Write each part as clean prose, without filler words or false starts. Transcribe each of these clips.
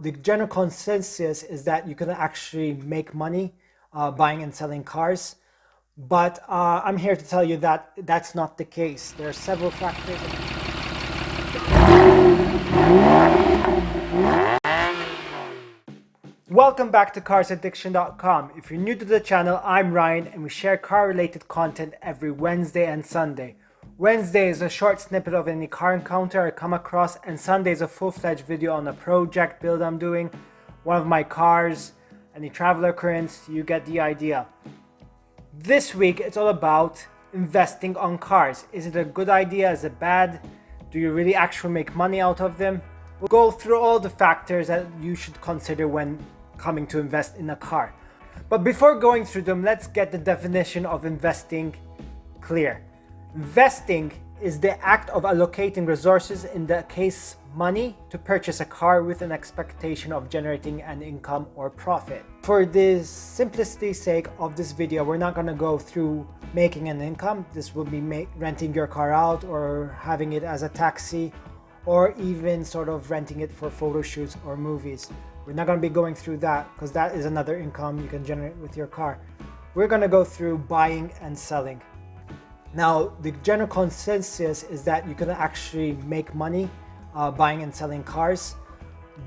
the general consensus is that you can actually make money buying and selling cars. But I'm here to tell you that that's not the case. There are several factors. Welcome back to CarsAddiction.com. If you're new to the channel, I'm Ryan and we share car-related content every Wednesday and Sunday. Wednesday is a short snippet of any car encounter I come across, and Sunday is a full-fledged video on a project build I'm doing, one of my cars, any travel occurrence. You get the idea. This week it's all about investing on cars. Is it a good idea? Is it bad? Do you really actually make money out of them? We'll go through all the factors that you should consider when coming to invest in a car. But before going through them, let's get the definition of investing clear. Investing is the act of allocating resources, in the case money, to purchase a car with an expectation of generating an income or profit. For the simplicity's sake of this video, we're not going to go through making an income. This will be renting your car out or having it as a taxi, or even sort of renting it for photo shoots or movies. We're not going to be going through that because that is another income you can generate with your car. We're going to go through buying and selling. Now, the general consensus is that you can actually make money buying and selling cars.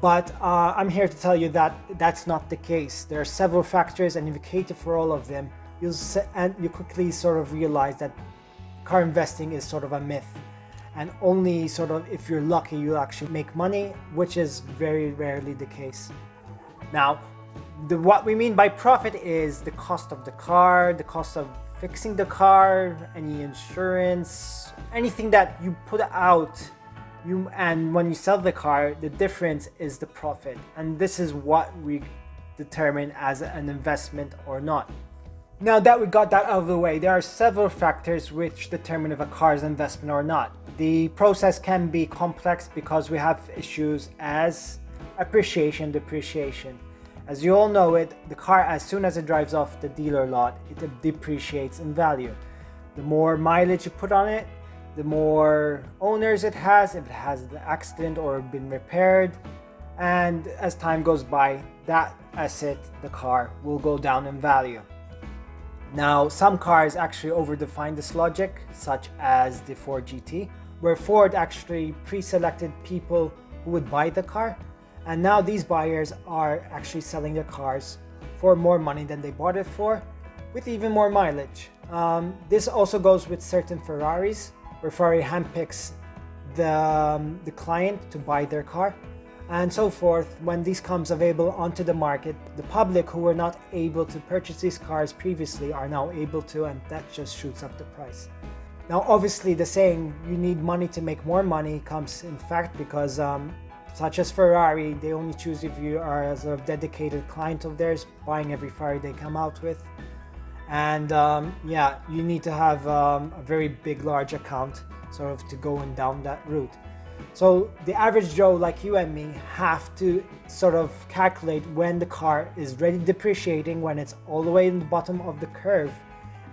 But I'm here to tell you that that's not the case. There are several factors, and if you cater for all of them, you quickly sort of realize that car investing is sort of a myth. And only sort of if you're lucky, you'll actually make money, which is very rarely the case. Now, what we mean by profit is the cost of the car, the cost of fixing the car, any insurance, anything that you put out, and when you sell the car, the difference is the profit. And this is what we determine as an investment or not. Now that we got that out of the way, there are several factors which determine if a car is an investment or not. The process can be complex because we have issues as appreciation, depreciation. As you all know it, the car, as soon as it drives off the dealer lot, it depreciates in value. The more mileage you put on it, the more owners it has, if it has an accident or been repaired. And as time goes by, that asset, the car, will go down in value. Now, some cars actually overdefine this logic, such as the Ford GT, where Ford actually pre-selected people who would buy the car. And now these buyers are actually selling their cars for more money than they bought it for, with even more mileage. This also goes with certain Ferraris, where Ferrari handpicks the client to buy their car, and so forth. When these comes available onto the market, the public who were not able to purchase these cars previously are now able to, and that just shoots up the price. Now, obviously, the saying, you need money to make more money, comes in fact because such as Ferrari, they only choose if you are a sort of dedicated client of theirs, buying every Ferrari they come out with. And yeah, you need to have a very big, large account sort of to go down that route. So the average Joe like you and me have to sort of calculate when the car is ready depreciating, when it's all the way in the bottom of the curve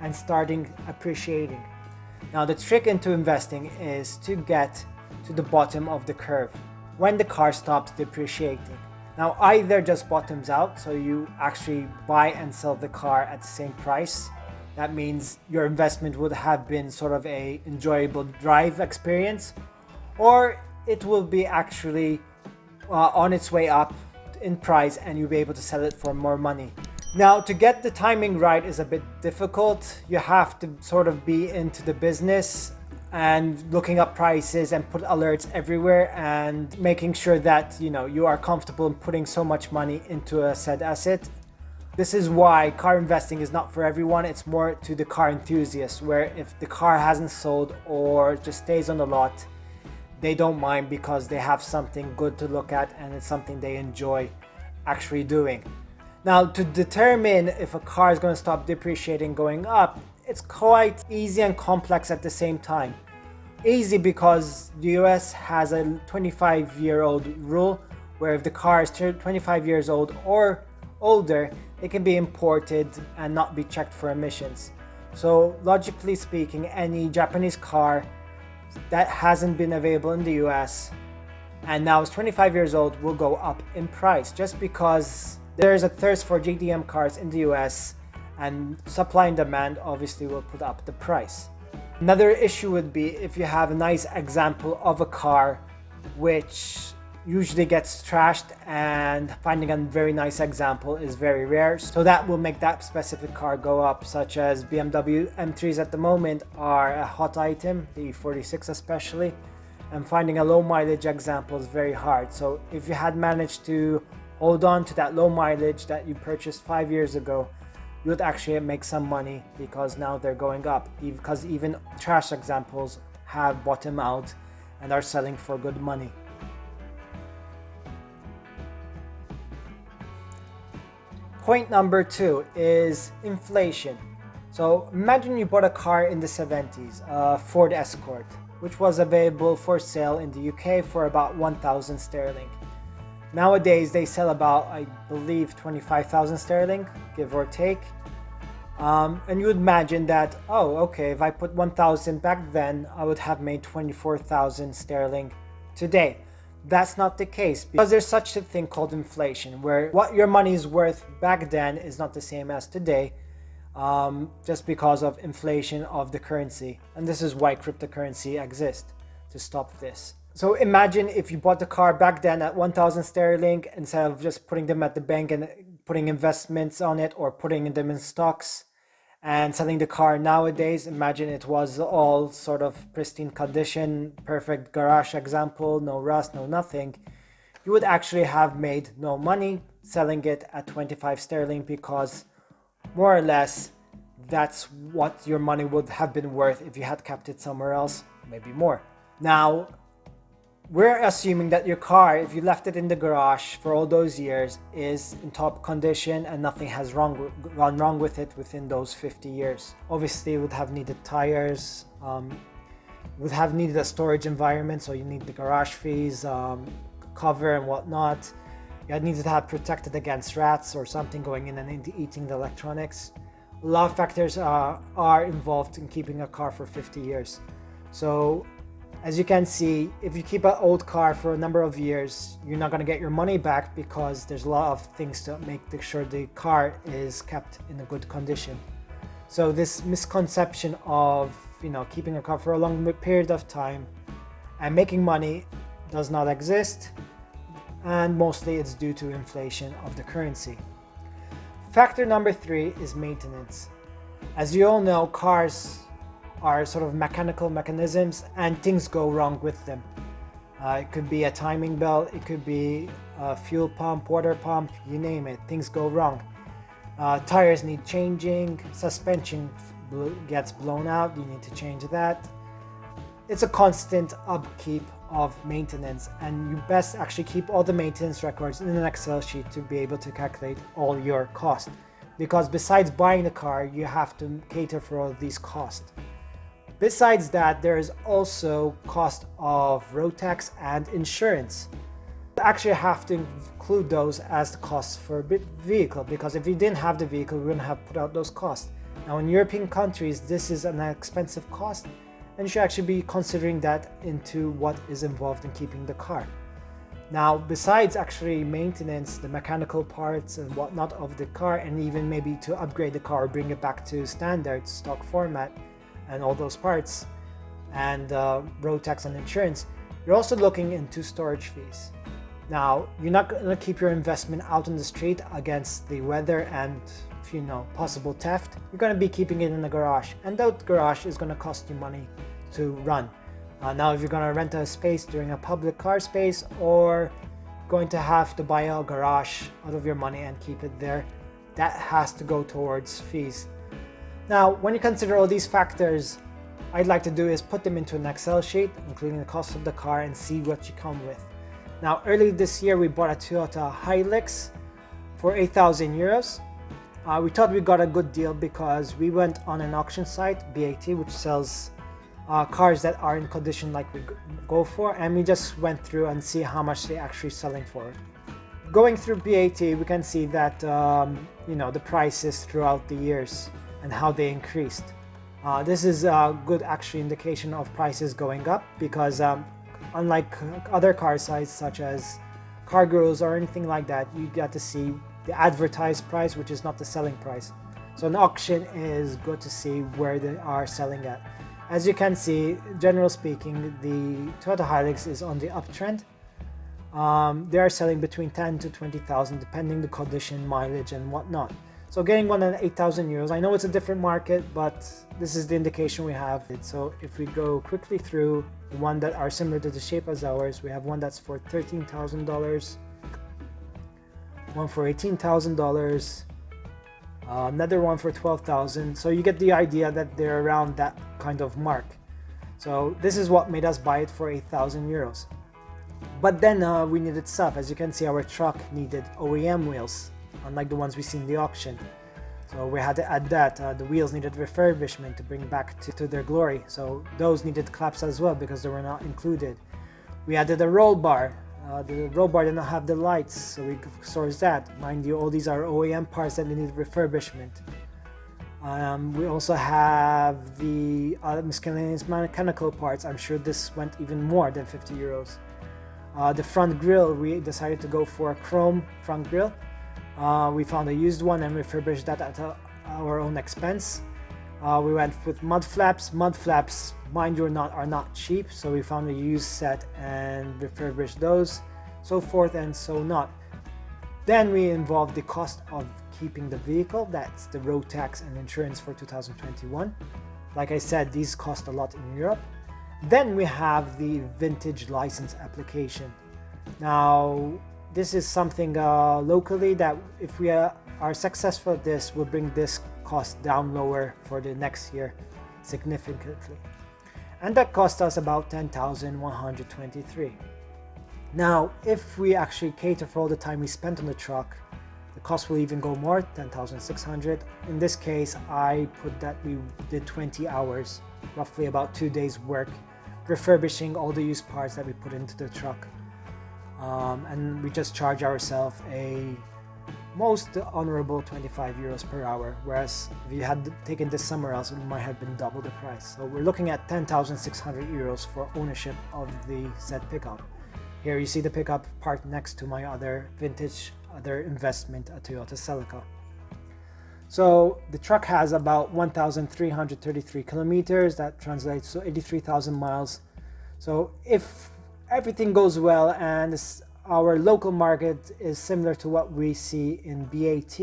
and starting appreciating. Now, the trick into investing is to get to the bottom of the curve, when the car stops depreciating. Now, either just bottoms out, so you actually buy and sell the car at the same price. That means your investment would have been sort of a enjoyable drive experience, or it will be actually on its way up in price and you'll be able to sell it for more money. Now, to get the timing right is a bit difficult. You have to sort of be into the business and looking up prices and put alerts everywhere and making sure that you are comfortable in putting so much money into a said asset. This is why car investing is not for everyone. It's more to the car enthusiasts, where if the car hasn't sold or just stays on the lot, they don't mind because they have something good to look at and it's something they enjoy actually doing. Now, to determine if a car is going to stop depreciating going up, it's quite easy and complex at the same time. Easy because the US has a 25-year-old rule where if the car is 25 years old or older, it can be imported and not be checked for emissions. So logically speaking, any Japanese car that hasn't been available in the US and now it's 25 years old, will go up in price just because there's a thirst for JDM cars in the US, and supply and demand obviously will put up the price. Another issue would be if you have a nice example of a car which usually gets trashed, and finding a very nice example is very rare, so that will make that specific car go up, such as BMW M3s at the moment are a hot item, the E46 especially, and finding a low mileage example is very hard. So if you had managed to hold on to that low mileage that you purchased 5 years ago, you would actually make some money, because now they're going up, because even trash examples have bottomed out and are selling for good money. Point number 2 is inflation. So imagine you bought a car in the 70s, a Ford Escort, which was available for sale in the UK for about 1,000 sterling. Nowadays they sell about, I believe, 25,000 sterling, give or take. And you would imagine that, oh, okay, if I put 1,000 back then, I would have made 24,000 sterling today. That's not the case, because there's such a thing called inflation, where what your money is worth back then is not the same as today, just because of inflation of the currency. And this is why cryptocurrency exists, to stop this. So imagine if you bought the car back then at 1,000 sterling, instead of just putting them at the bank and putting investments on it, or putting them in stocks and selling the car nowadays. Imagine it was all sort of pristine condition, perfect garage example, no rust, no nothing. You would actually have made no money selling it at 25 sterling, because more or less that's what your money would have been worth if you had kept it somewhere else, maybe more. Now, we're assuming that your car, if you left it in the garage for all those years, is in top condition and nothing has gone wrong with it within those 50 years. Obviously, it would have needed tires, would have needed a storage environment, so you need the garage fees, cover and whatnot. You had needed to have protected against rats or something going in and eating the electronics. A lot of factors are involved in keeping a car for 50 years. So, as you can see, if you keep an old car for a number of years, you're not going to get your money back, because there's a lot of things to make sure the car is kept in a good condition. So this misconception of, keeping a car for a long period of time and making money does not exist, and mostly it's due to inflation of the currency. Factor number 3 is maintenance. As you all know, cars are sort of mechanical mechanisms, and things go wrong with them. It could be a timing belt, it could be a fuel pump, water pump, you name it, things go wrong. Tires need changing, suspension gets blown out, you need to change that. It's a constant upkeep of maintenance, and you best actually keep all the maintenance records in an Excel sheet to be able to calculate all your costs, because besides buying the car, you have to cater for all these costs. Besides that, there is also cost of road tax and insurance. You actually have to include those as the costs for a vehicle, because if you didn't have the vehicle, we wouldn't have put out those costs. Now in European countries, this is an expensive cost, and you should actually be considering that into what is involved in keeping the car. Now, besides actually maintenance, the mechanical parts and whatnot of the car, and even maybe to upgrade the car, bring it back to standard stock format, and all those parts, and road tax and insurance, you're also looking into storage fees. Now, you're not going to keep your investment out on the street against the weather and possible theft. You're going to be keeping it in the garage, and that garage is going to cost you money to run. Now, if you're going to rent a space during a public car space, or going to have to buy a garage out of your money and keep it there, that has to go towards fees. Now, when you consider all these factors, I'd like to do is put them into an Excel sheet, including the cost of the car, and see what you come with. Now, early this year, we bought a Toyota Hilux for 8,000 euros. We thought we got a good deal because we went on an auction site, BAT, which sells cars that are in condition like we go for, and we just went through and see how much they're actually selling for. Going through BAT, we can see that the prices throughout the years and how they increased. This is a good actually indication of prices going up, because unlike other car sites such as car gurus or anything like that, you get to see the advertised price, which is not the selling price. So an auction is good to see where they are selling at. As you can see, generally speaking, the Toyota Hilux is on the uptrend. They are selling between 10 to 20,000 depending the condition, mileage and whatnot. So getting one at 8,000 euros, I know it's a different market, but this is the indication we have. So if we go quickly through the one that are similar to the shape as ours, we have one that's for $13,000, one for $18,000, another one for $12,000. So you get the idea that they're around that kind of mark. So this is what made us buy it for 8,000 euros. But then we needed stuff. As you can see, our truck needed OEM wheels, unlike the ones we see in the auction. So we had to add that. The wheels needed refurbishment to bring back to their glory. So those needed claps as well because they were not included. We added a roll bar. The roll bar did not have the lights, so we sourced that. Mind you, all these are OEM parts that need refurbishment. We also have the miscellaneous mechanical parts. I'm sure this went even more than 50 euros. The front grille, we decided to go for a chrome front grille. We found a used one and refurbished that at our own expense. We went with mud flaps. Mud flaps, mind you, are not cheap, so we found a used set and refurbished those, so forth and so not. Then we involved the cost of keeping the vehicle. That's the road tax and insurance for 2021. Like I said, these cost a lot in Europe. Then we have the vintage license application. Now, this is something locally that if we are successful at this, will bring this cost down lower for the next year significantly. And that cost us about 10,123. Now, if we actually cater for all the time we spent on the truck, the cost will even go more, 10,600. In this case, I put that we did 20 hours, roughly about 2 days work, refurbishing all the used parts that we put into the truck. And we just charge ourselves a most honorable 25 euros per hour, whereas if you had taken this somewhere else, it might have been double the price. So we're looking at 10,600 euros for ownership of the said pickup. Here you see the pickup parked next to my other investment, a Toyota Celica. So the truck has about 1,333 kilometers. That translates to 83,000 miles. So if everything goes well and our local market is similar to what we see in BAT,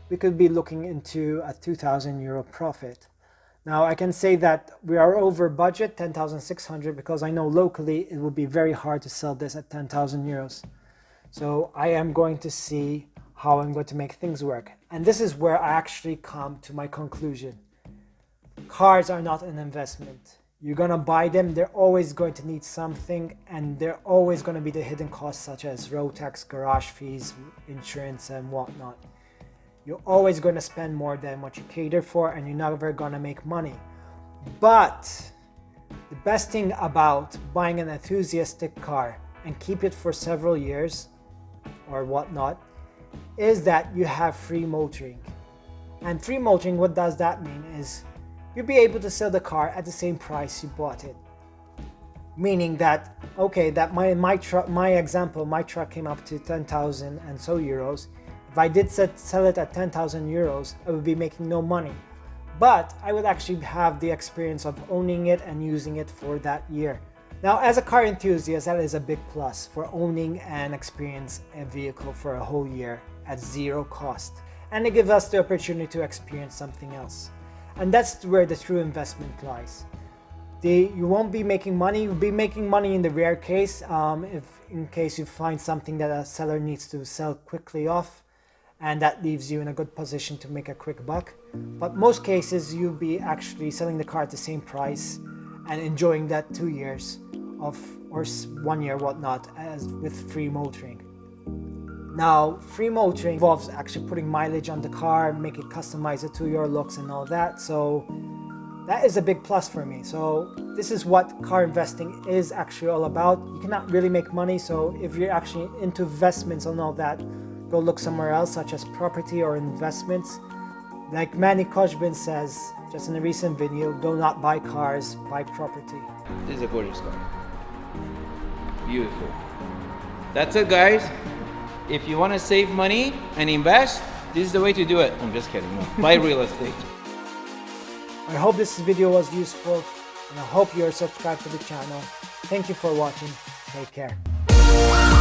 we could be looking into a 2,000 euro profit. Now I can say that we are over budget, 10,600, because I know locally it will be very hard to sell this at 10,000 euros. So I am going to see how I'm going to make things work. And this is where I actually come to my conclusion. Cars are not an investment. You're going to buy them, they're always going to need something, and they're always going to be the hidden costs such as road tax, garage fees, insurance and whatnot. You're always going to spend more than what you cater for, and you're never going to make money. But the best thing about buying an enthusiastic car and keep it for several years or whatnot is that you have free motoring. And free motoring, what does that mean is you'll be able to sell the car at the same price you bought it. Meaning that, okay, that my truck came up to 10,000 and so euros. If I did sell it at 10,000 euros, I would be making no money. But I would actually have the experience of owning it and using it for that year. Now, as a car enthusiast, that is a big plus for owning and experience a vehicle for a whole year at zero cost. And it gives us the opportunity to experience something else. And that's where the true investment lies. You won't be making money. You'll be making money in the rare case, if in case you find something that a seller needs to sell quickly off, and that leaves you in a good position to make a quick buck. But most cases, you'll be actually selling the car at the same price and enjoying that 2 years of, or 1 year, whatnot, as with free motoring. Now, free motoring involves actually putting mileage on the car, make it customize it to your looks and all that. So that is a big plus for me. So this is what car investing is actually all about. You cannot really make money. So if you're actually into investments and all that, go look somewhere else, such as property or investments. Like Manny Koshbin says, just in a recent video, do not buy cars, buy property. This is a gorgeous car. Beautiful. That's it, guys. If you want to save money and invest, this is the way to do it. I'm just kidding. No. Buy real estate. I hope this video was useful, and I hope you're subscribed to the channel. Thank you for watching. Take care.